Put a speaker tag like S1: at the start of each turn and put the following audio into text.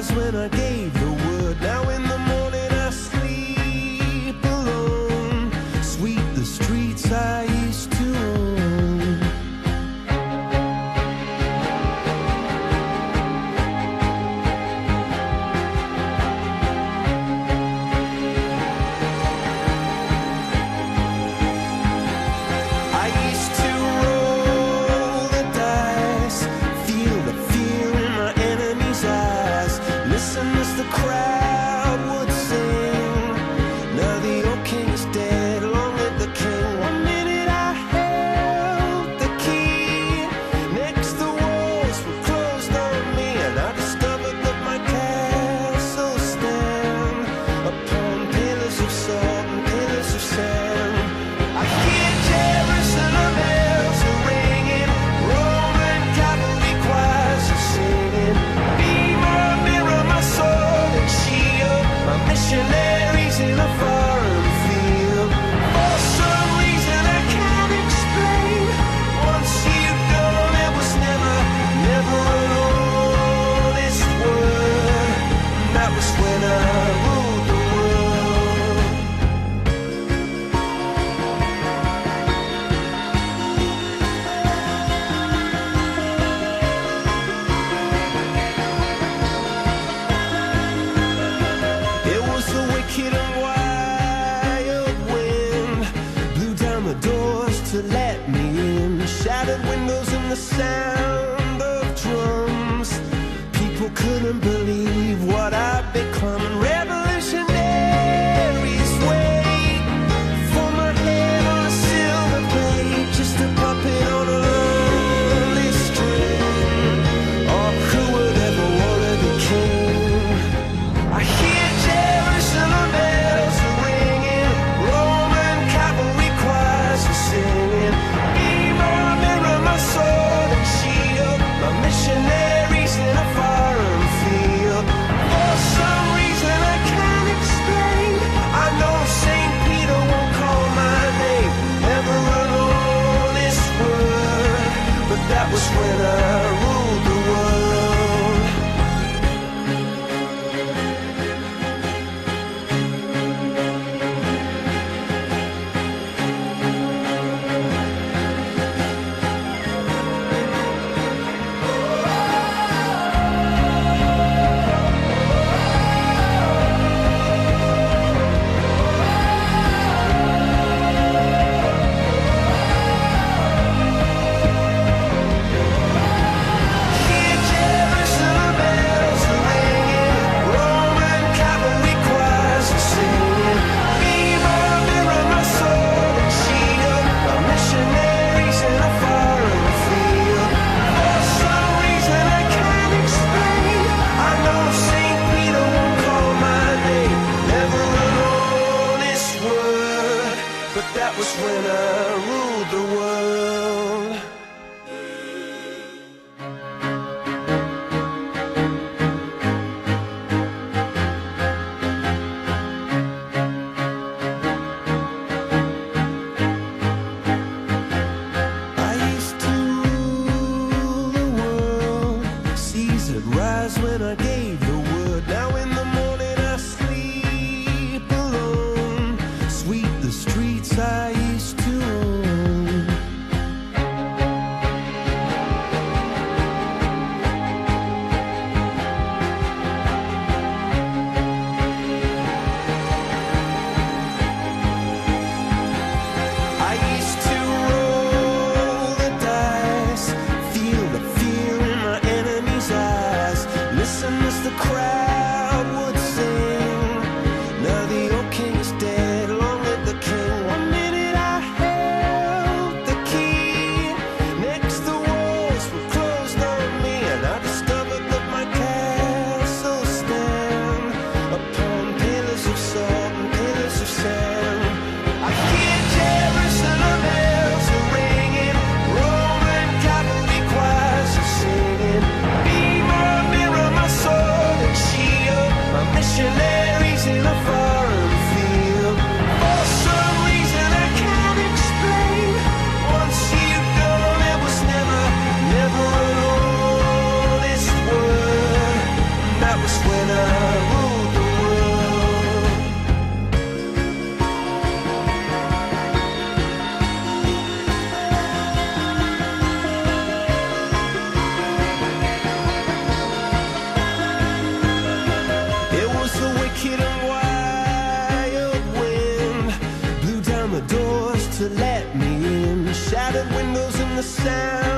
S1: was when I gave the word. Now in the morning I sleep alone. Sweep the streets I used to own. I used to roll the dice, feel the fear in my enemy's eyes, listen as the crowd would sing. Now the old king is dead, long live the king. One minute I held the key, next the walls were closed on me, and I discovered that my castle stand upon pillars of salt and pillars of sand. I hear Jerusalem bells are ringing, Roman cavalry choirs are singing. Be my mirror, my sword and shield, my missionaries in a foreign field. For some reason I can't explain, once you've gone it was never, never an honest word. And that was when I ruled the world. It was the wicked and wild wind, blew down the doors to let me in, shattered windows and the sound of drums. People couldn't believe what I'd become. Revolutionaries wait for my head on a silver plate, just a puppet on a lonely string. Oh, who would ever want to be king? I hear Jerusalem bells are ringing, Roman cavalry choirs are singing. Be my mirror, my sword and shield, my missionaries in a foreign field. shattered windows and the sound